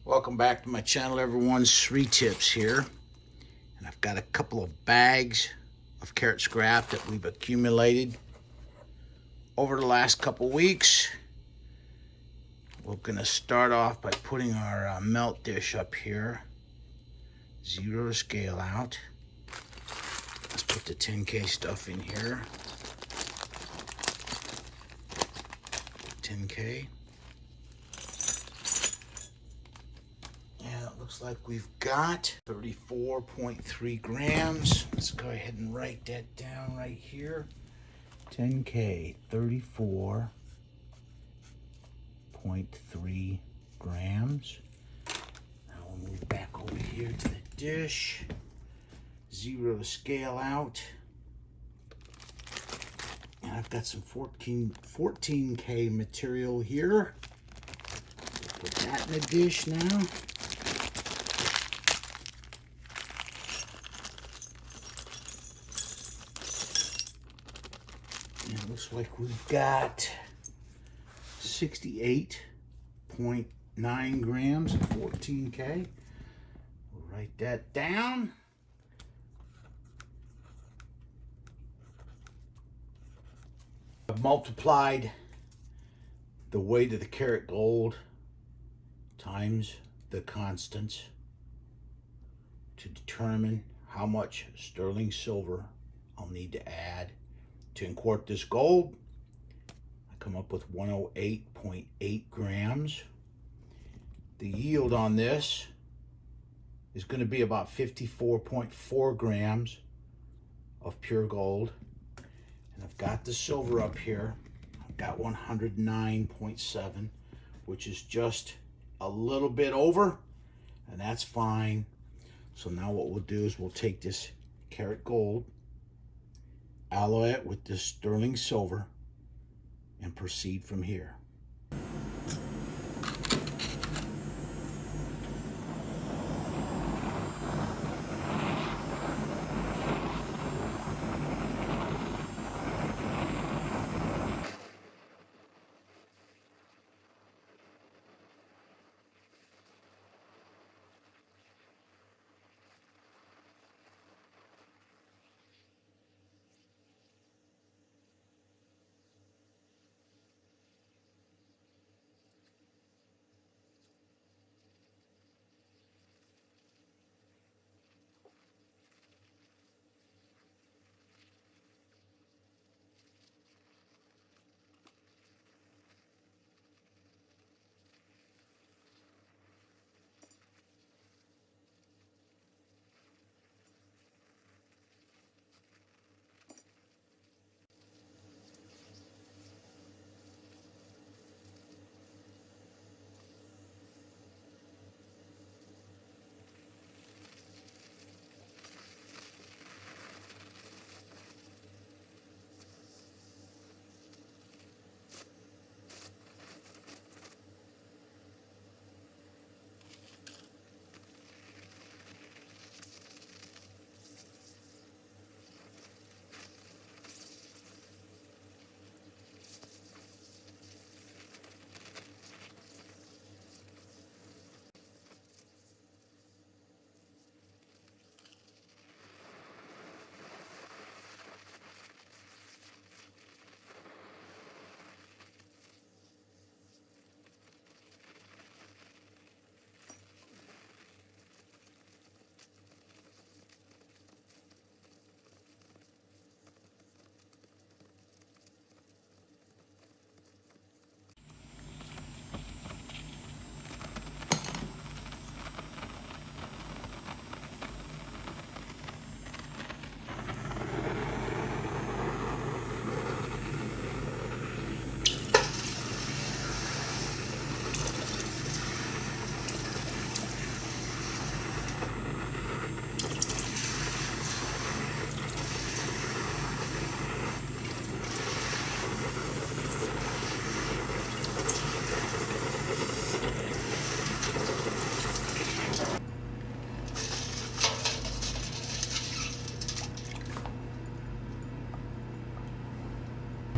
Welcome back to my channel, everyone. Sri Tips here, and I've got a couple of bags of carrot scrap that we've accumulated over the last couple weeks. We're gonna start off by putting our melt dish up here, 0 to scale out. Let's put the 10K stuff in here. 10K. Looks like we've got 34.3 grams. Let's go ahead and write that down right here. 10K, 34.3 grams. Now we'll move back over here to the dish. 0 to scale out. And I've got some 14K material here. Put that in the dish now. And it looks like we've got 68.9 grams of 14K. We'll write that down. I've multiplied the weight of the karat gold times the constants to determine how much sterling silver I'll need to add to quart this gold. I come up with 108.8 grams. The yield on this is going to be about 54.4 grams of pure gold. And I've got the silver up here. I've got 109.7, which is just a little bit over, and that's fine. So now what we'll do is we'll take this karat gold, alloy it with this sterling silver, and proceed from here.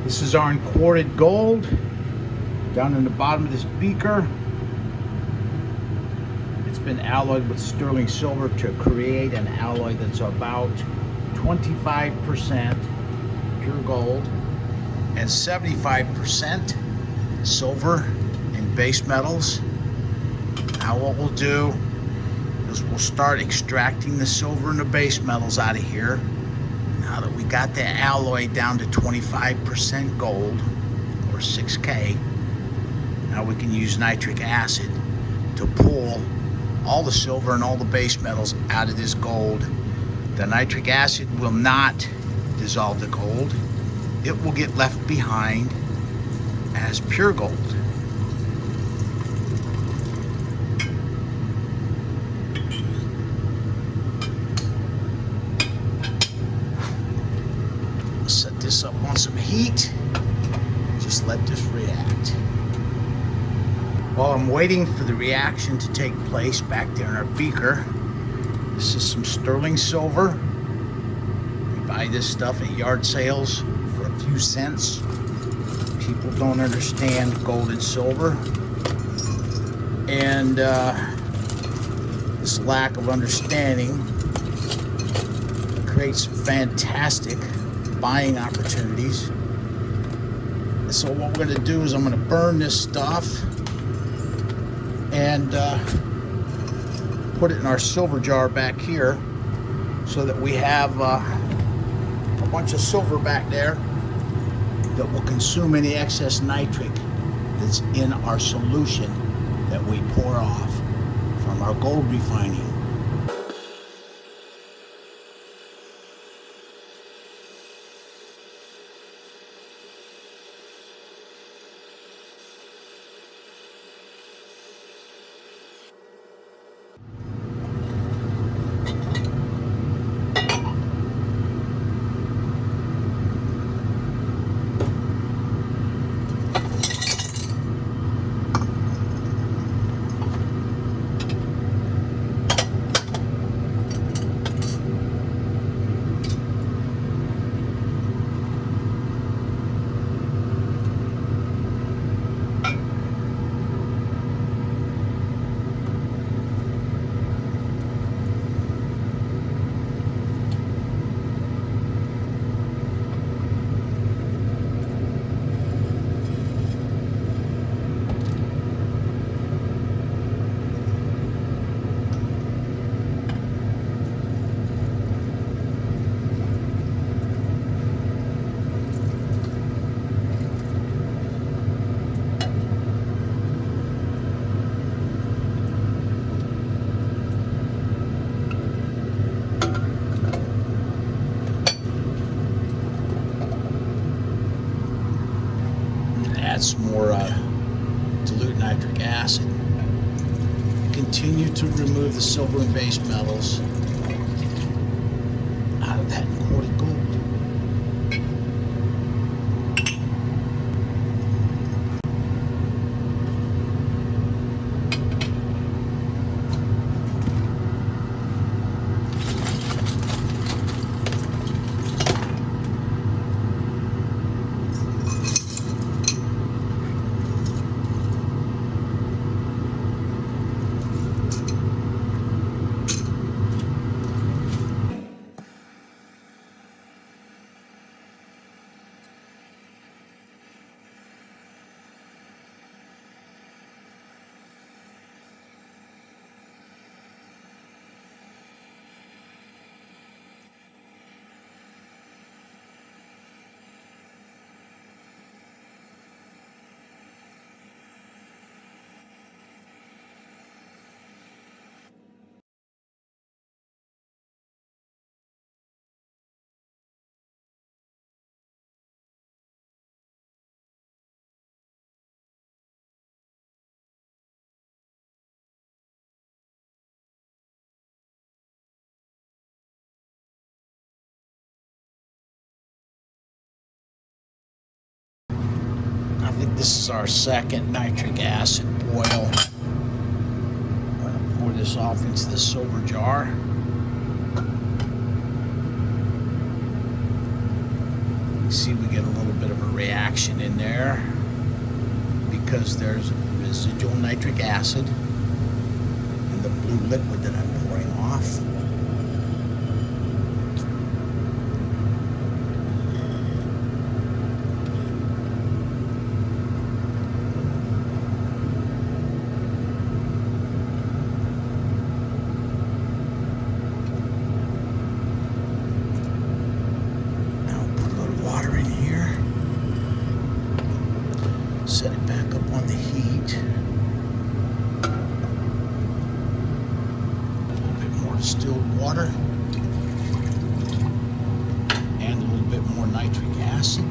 This is our unquarted gold down in the bottom of this beaker. been alloyed with sterling silver to create an alloy that's about 25% pure gold and 75% silver and base metals. Now what we'll do is we'll start extracting the silver and the base metals out of here. Now that we got the alloy down to 25% gold, or 6K, now we can use nitric acid to pull all the silver and all the base metals out of this gold. The nitric acid will not dissolve the gold. It will get left behind as pure gold. Set this up on some heat. Just let this react. While I'm waiting for the reaction to take place back there in our beaker, this is some sterling silver. We buy this stuff at yard sales for a few cents. People don't understand gold and silver. And this lack of understanding creates fantastic buying opportunities. So what we're going to do is I'm going to burn this stuff and put it in our silver jar back here so that we have a bunch of silver back there that will consume any excess nitric that's in our solution that we pour off from our gold refining. Add some more dilute nitric acid. Continue to remove the silver and base metals out of that imported gold. I think this is our second nitric acid boil. I'm going to pour this off into the silver jar. You see we get a little bit of a reaction in there because there's residual nitric acid and the blue blue liquid that I'm pouring off. Set it back up on the heat. A little bit more distilled water. And a little bit more nitric acid.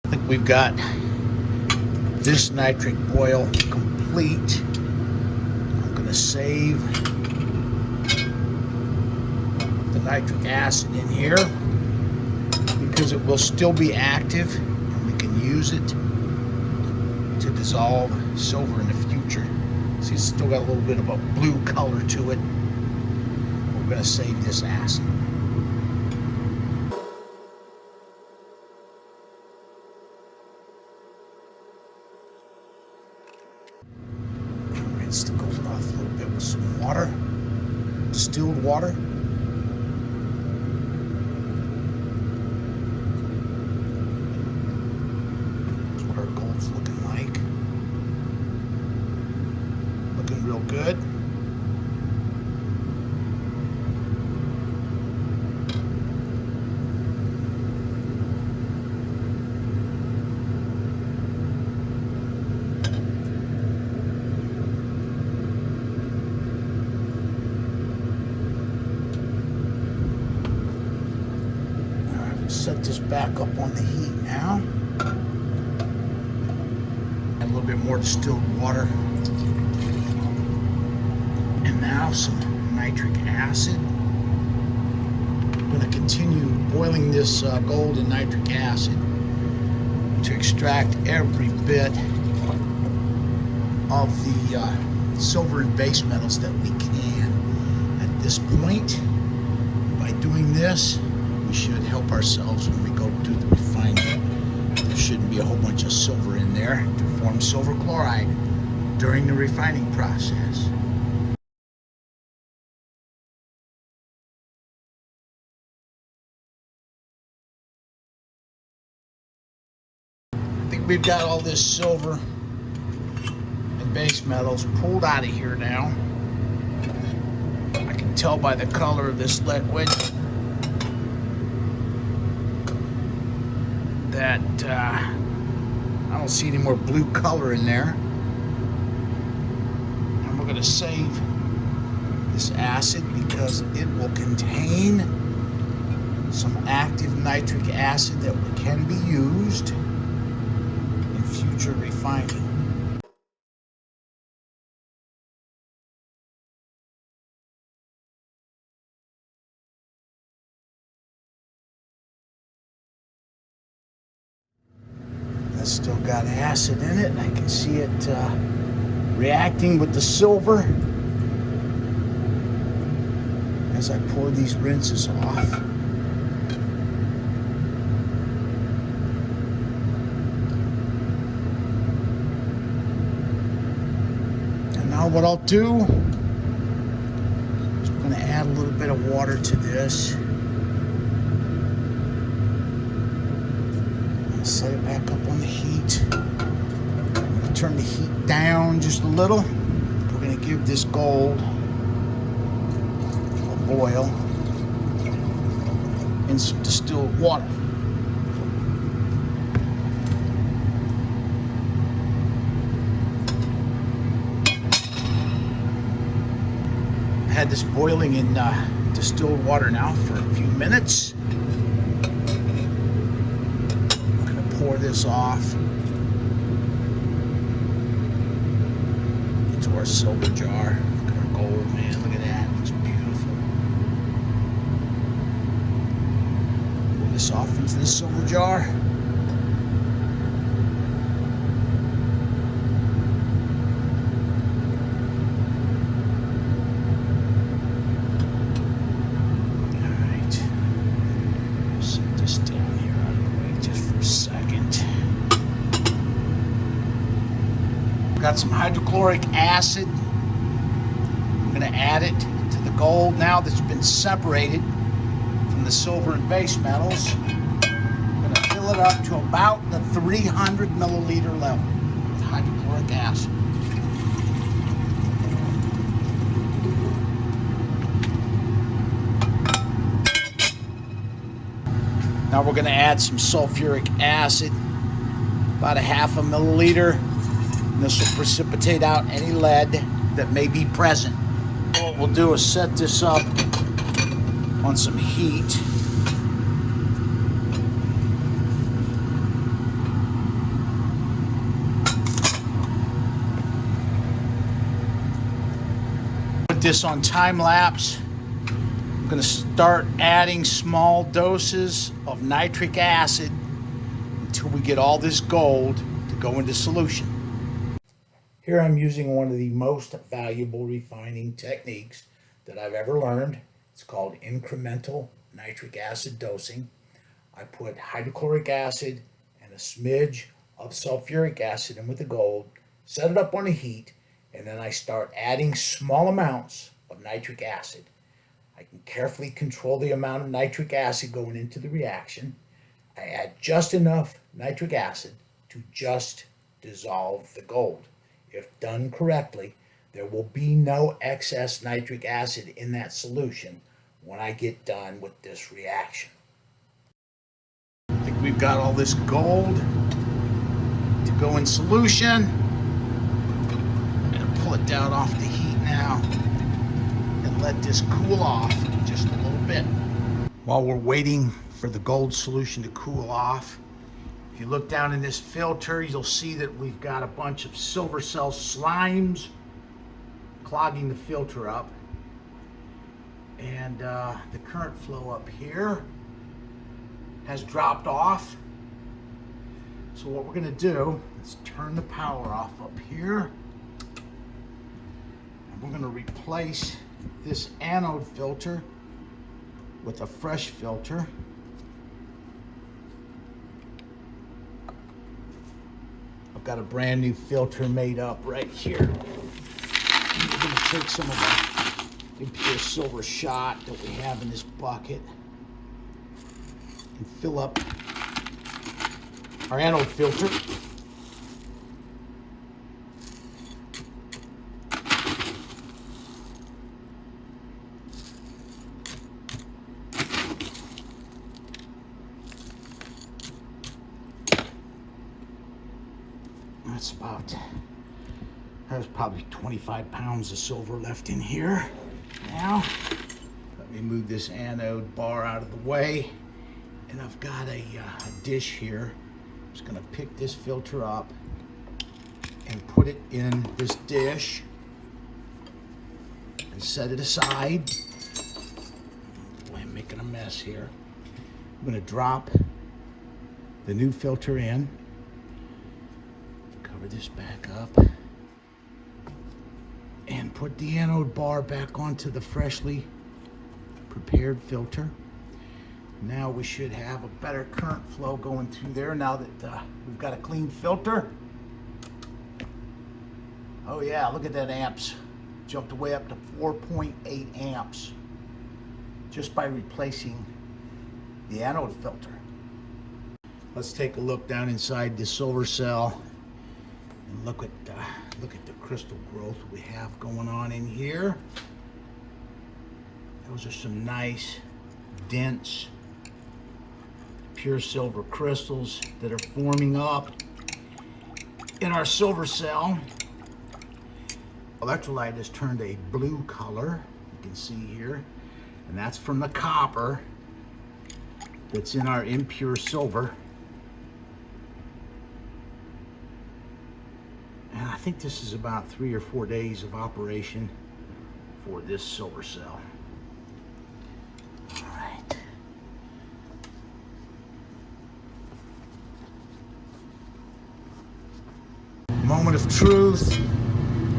I think we've got this nitric boil complete. I'm going to save the nitric acid in here because it will still be active and we can use it to dissolve silver in the future. See, it's still got a little bit of a blue color to it. We're going to save this acid. Rinse the gold off a little bit with some water, distilled water. That's what our gold's looking like. Looking real good. Set this back up on the heat now. Add a little little bit more distilled water. And now some nitric acid. I'm going to continue boiling this gold in nitric acid to extract every bit of the silver and base metals that we can. At this point, by doing this, we should help ourselves when we go do the refining. There shouldn't be a whole bunch of silver in there to form silver chloride during the refining process. I think we've got all this silver and base metals pulled out of here now. I can tell by the color of this liquid that I don't see any more blue color in there. And we're going to save this acid because it will contain some active nitric acid that can be used in future refining. That's still got acid in it. I can see it reacting with the silver as I pour these rinses off. And now what I'll do is I'm going to add a little bit of water to this. Set it back up on the heat. I'm going to turn the heat down just a little. We're going to give this gold a boil in some distilled water. I had this boiling in distilled water now for a few minutes. Pour this off into our silver jar. Look at our gold, man. Look at that. It's beautiful. Pour this off into the silver jar. All right. Set this down here out of the way just for a second. Got some hydrochloric acid. I'm going to add it to the gold now that's been separated from the silver and base metals. I'm going to fill it up to about the 300 milliliter level with hydrochloric acid. Now we're going to add some sulfuric acid, about a half a milliliter. This will precipitate out any lead that may be present. What we'll do is set this up on some heat. Put this on time lapse. I'm going to start adding small doses of nitric acid until we get all this gold to go into solution. Here I'm using one of the most valuable refining techniques that I've ever learned. It's called incremental nitric acid dosing. I put hydrochloric acid and a smidge of sulfuric acid in with the gold, set it up on the heat, and then I start adding small amounts of nitric acid. I can carefully control the amount of nitric acid going into the reaction. I add just enough nitric acid to just dissolve the gold. If done correctly, there will be no excess nitric acid in that solution when I get done with this reaction. I think we've got all this gold to go in solution. I'm going to pull it down off the heat now and let this cool off just a little bit. While we're waiting for the gold solution to cool off, If you look down in this filter, you'll see that we've got a bunch of silver cell slimes clogging the filter up. And the current flow up here has dropped off. So what we're going to do is turn the power off up here. And we're going to replace this anode filter with a fresh filter. I've got a brand new filter made up right here. We're going to take some of the impure silver shot that we have in this bucket and fill up our anode filter. There's probably 25 pounds of silver left in here. Now, let me move this anode bar out of the way. And I've got a dish here. I'm just gonna pick this filter up and put it in this dish and set it aside. Boy, I'm making a mess here. I'm gonna drop the new filter in. Cover this back up. And put the anode bar back onto the freshly prepared filter. Now we should have a better current flow going through there now that we've got a clean filter. Oh yeah, look at that amps. Jumped way up to 4.8 amps just by replacing the anode filter. Let's take a look down inside the silver cell and look at the crystal growth we have going on in here. Those are some nice, dense, pure silver crystals that are forming up in our silver cell. Electrolyte has turned a blue color, you can see here, and that's from the copper that's in our impure silver. And I think this is about 3 or 4 days of operation for this silver cell. All right. Moment of truth.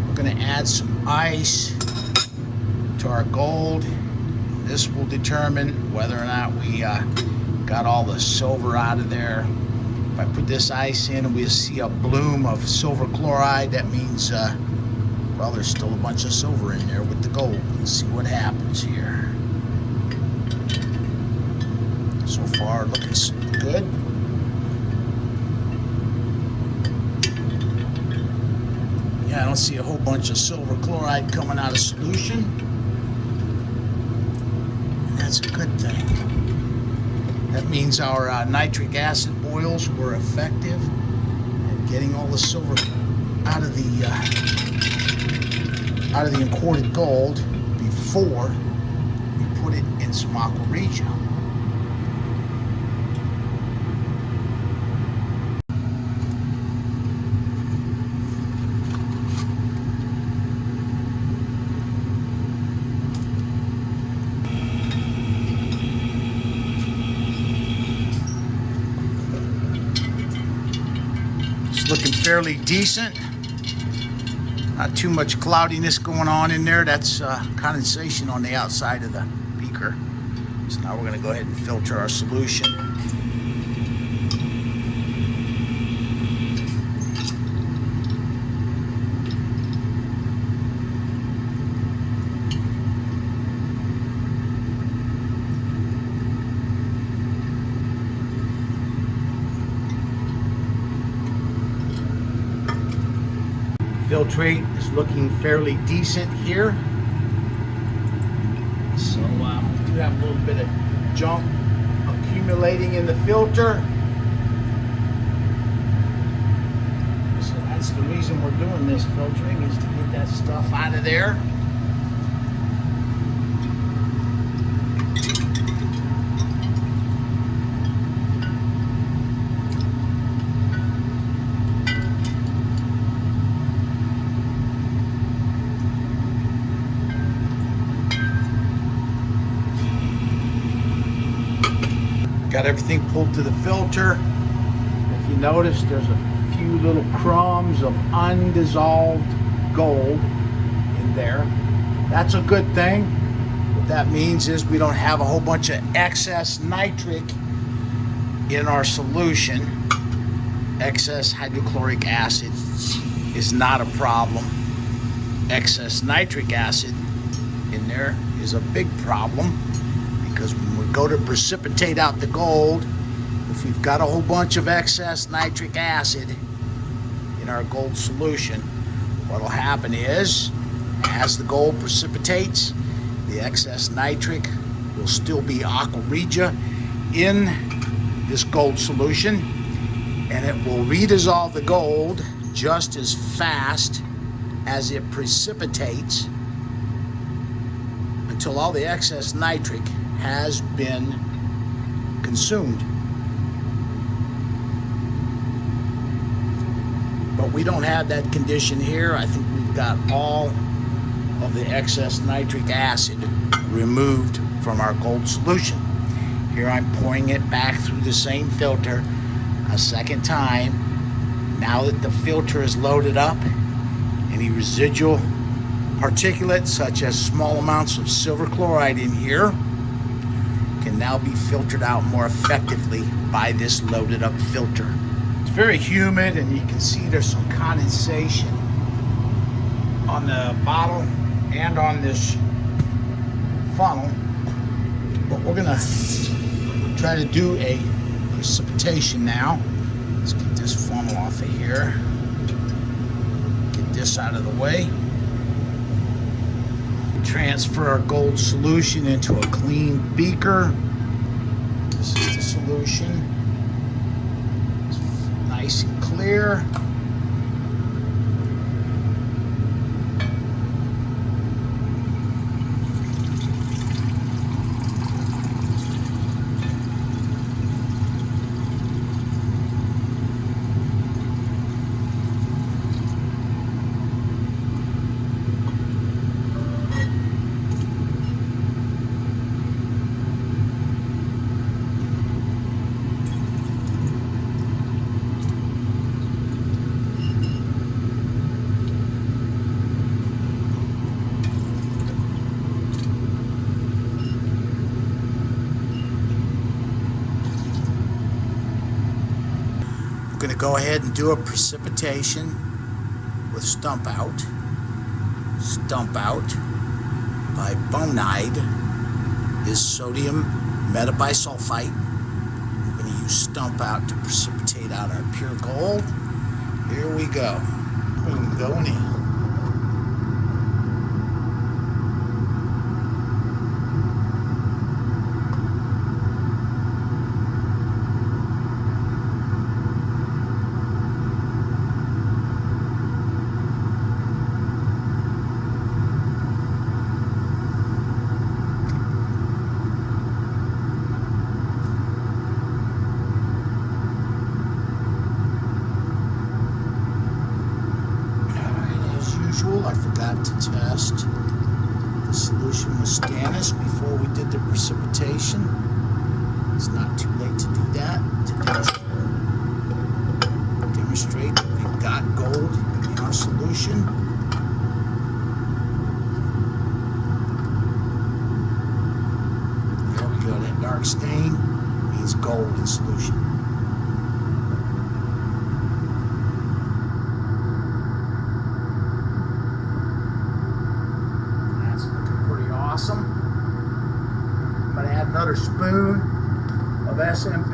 We're going to add some ice to our gold. This will determine whether or not we got all the silver out of there. If I put this ice in and we see a bloom of silver chloride, that means, well, there's still a bunch of silver in there with the gold. Let's see what happens here. So far, looking good. Yeah, I don't see a whole bunch of silver chloride coming out of solution. And that's a good thing. That means our nitric acid boils were effective at getting all the silver out of the imported gold before we put it in some aqua regia. Looking fairly decent. Not too much cloudiness going on in there. That's condensation on the outside of the beaker. So now we're going to go ahead and filter our solution. Filtrate is looking fairly decent here. So we do have a little bit of junk accumulating in the filter. So that's the reason we're doing this filtering, is to get that stuff out of there. Got everything pulled to the filter. If you notice, there's a few little crumbs of undissolved gold in there. That's a good thing. What that means is we don't have a whole bunch of excess nitric in our solution. Excess hydrochloric acid is not a problem. Excess nitric acid in there is a big problem, because when we go to precipitate out the gold, if we've got a whole bunch of excess nitric acid in our gold solution, what'll happen is, as the gold precipitates, the excess nitric will still be aqua regia in this gold solution, and it will redissolve the gold just as fast as it precipitates until all the excess nitric has been consumed. But we don't have that condition here. I think we've got all of the excess nitric acid removed from our gold solution. Here I'm pouring it back through the same filter a second time. Now that the filter is loaded up, any residual particulates, such as small amounts of silver chloride in here, can now be filtered out more effectively by this loaded up filter. It's very humid, and you can see there's some condensation on the bottle and on this funnel. But we're gonna try to do a precipitation now. Let's get this funnel off of here. Get this out of the way. Transfer our gold solution into a clean beaker. This is the solution. It's nice and clear. Going to go ahead and do a precipitation with Stump Out. Stump Out by Bonide is sodium metabisulfite. We're going to use Stump Out to precipitate out our pure gold. Here we go. Boom, going in. I forgot to test the solution with stannous before we did the precipitation. It's not too late to do that, to demonstrate that we've got gold in our solution. There we go, that dark stain means gold in solution. Awesome. I'm going to add another spoon of SMB.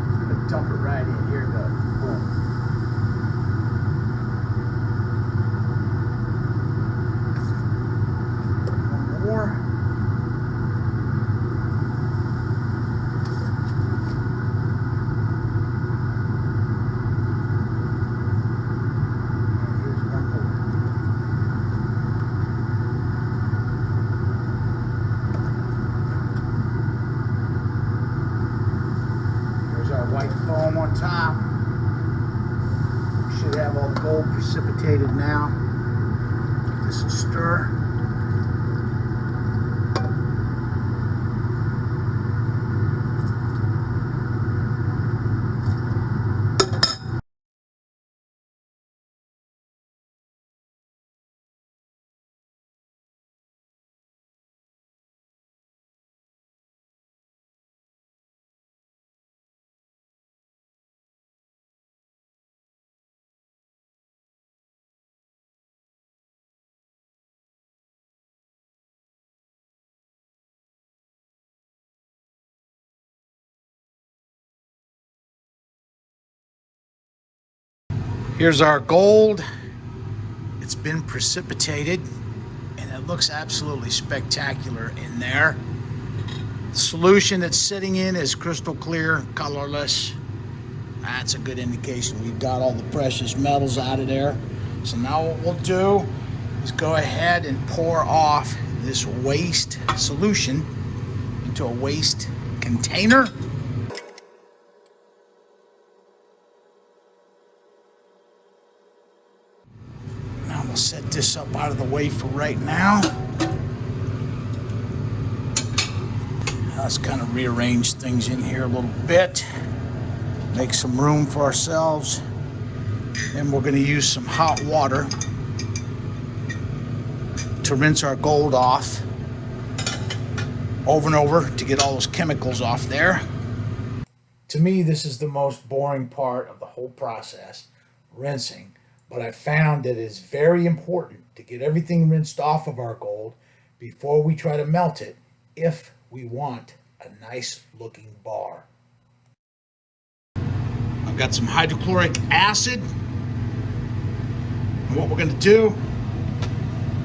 I'm going to dump it right in. Here it goes. Boom. One more. White foam on top. We should have all the gold precipitated now. Give this a stir. Here's our gold. It's been precipitated and it looks absolutely spectacular in there. The solution it's sitting in is crystal clear, colorless. That's a good indication we've got all the precious metals out of there. So now what we'll do is go ahead and pour off this waste solution into a waste container. Now we'll set this up out of the way for right now. Let's kind of rearrange things in here a little bit. Make some room for ourselves. And we're going to use some hot water to rinse our gold off over and over to get all those chemicals off there. To me, this is the most boring part of the whole process, rinsing. But I found that it's very important to get everything rinsed off of our gold before we try to melt it if we want a nice looking bar. I've got some hydrochloric acid. And what we're going to do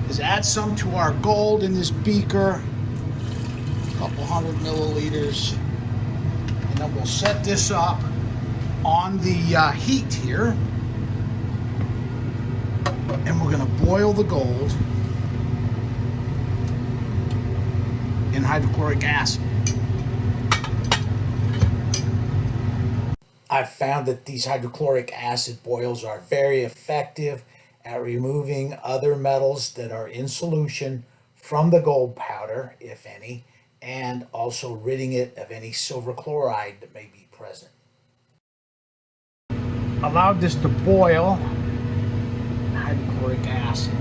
is add some to our gold in this beaker, a couple hundred milliliters, and then we'll set this up on the heat here, and we're going to boil the gold in hydrochloric acid. I've found that these hydrochloric acid boils are very effective at removing other metals that are in solution from the gold powder, if any, and also ridding it of any silver chloride that may be present. Allowed this to boil. Hydrochloric acid.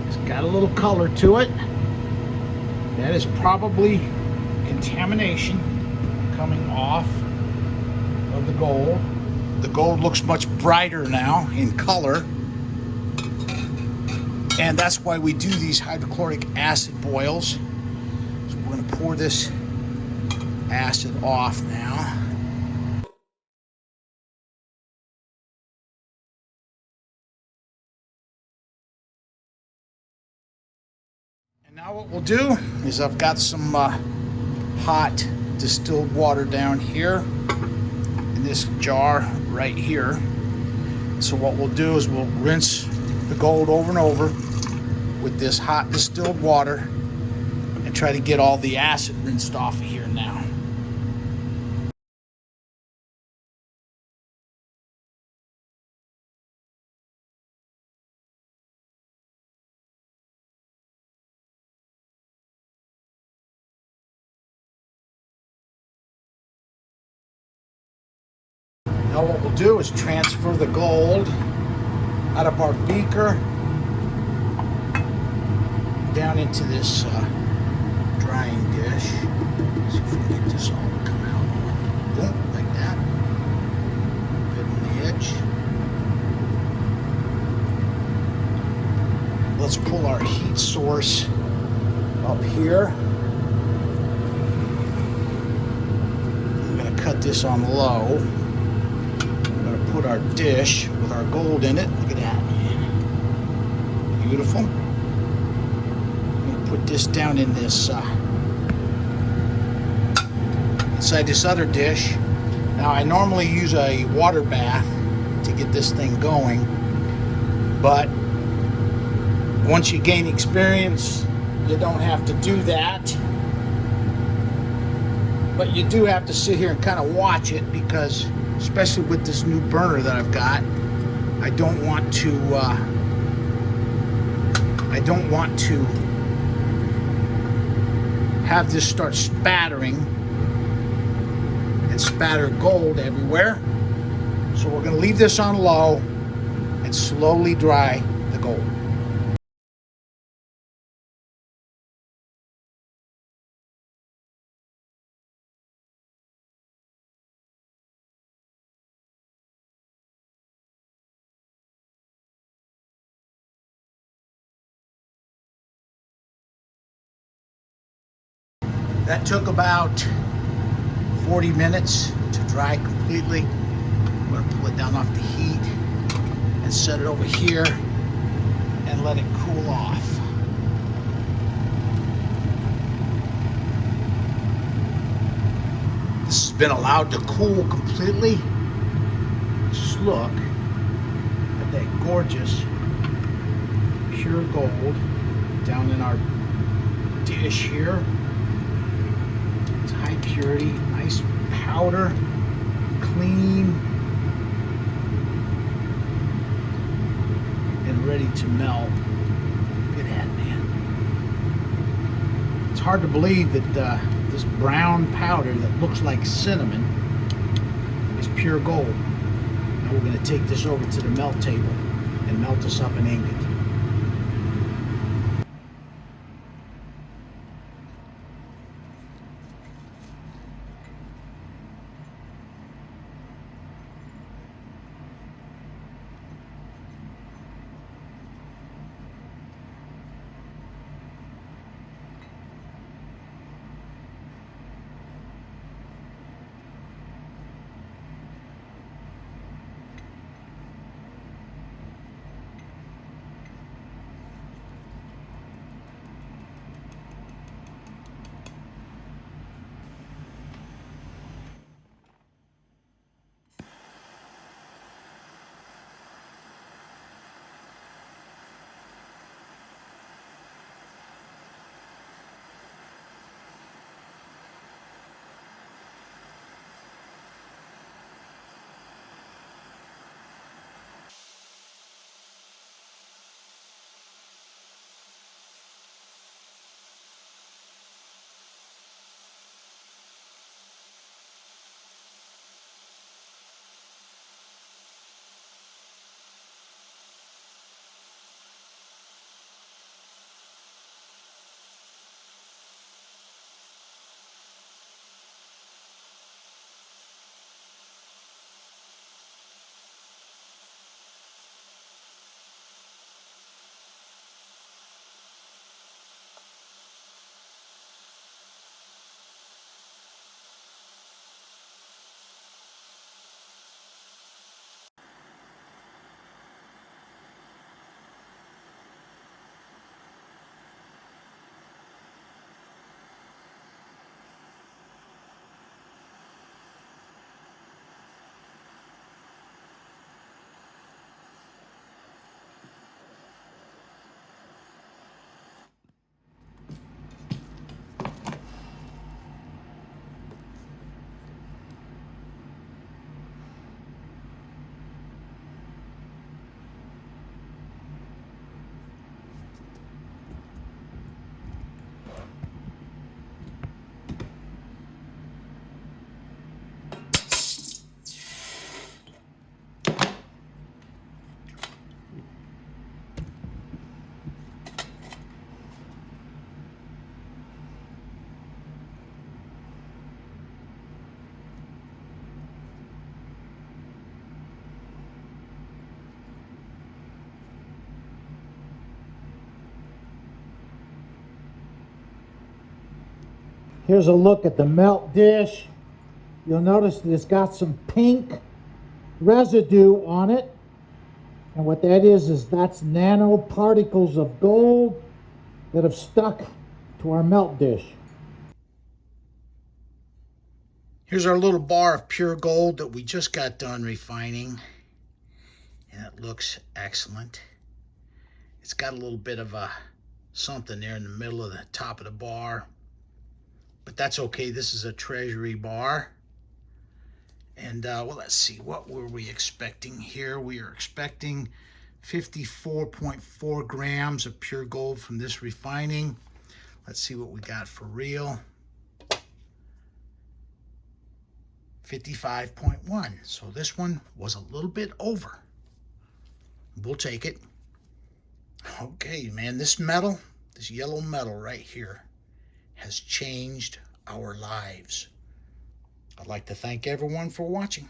It's got a little color to it. That is probably contamination coming off of the gold. The gold looks much brighter now in color, and that's why we do these hydrochloric acid boils. So we're going to pour this acid off now. And now what we'll do is I've got some hot distilled water down here in this jar right here. So what we'll do is we'll rinse the gold over and over with this hot distilled water and try to get all the acid rinsed off of here now. Now what we'll do is transfer the gold out of our beaker down into this drying dish. See if we can get this all to come out. Boom, like that. A bit on the edge. Let's pull our heat source up here. I'm going to cut this on low. Put our dish with our gold in it. Look at that. Beautiful. I'm going to put this down in this inside this other dish. Now I normally use a water bath to get this thing going, but once you gain experience, you don't have to do that. But you do have to sit here and kind of watch it, because especially with this new burner that I've got, I don't want to have this start spattering and spatter gold everywhere. So we're going to leave this on low and slowly dry the gold. That took about 40 minutes to dry completely. I'm going to pull it down off the heat. and set it over here and let it cool off. This has been allowed to cool completely. Just look at that gorgeous pure gold down in our dish here. It's high purity, nice powder, clean, and ready to melt. Look at that, man. It's hard to believe that this brown powder that looks like cinnamon is pure gold. Now we're going to take this over to the melt table and melt us up an ingot. Here's a look at the melt dish. You'll notice that it's got some pink residue on it. And what that is that's nanoparticles of gold that have stuck to our melt dish. Here's our little bar of pure gold that we just got done refining. And it looks excellent. It's got a little bit of something there in the middle of the top of the bar. But that's okay. This is a treasury bar. And well, let's see, what were we expecting here? We are expecting 54.4 grams of pure gold from this refining. Let's see what we got for real. 55.1. So this one was a little bit over. We'll take it. Okay, man, this metal, this yellow metal right here, has changed our lives. I'd like to thank everyone for watching.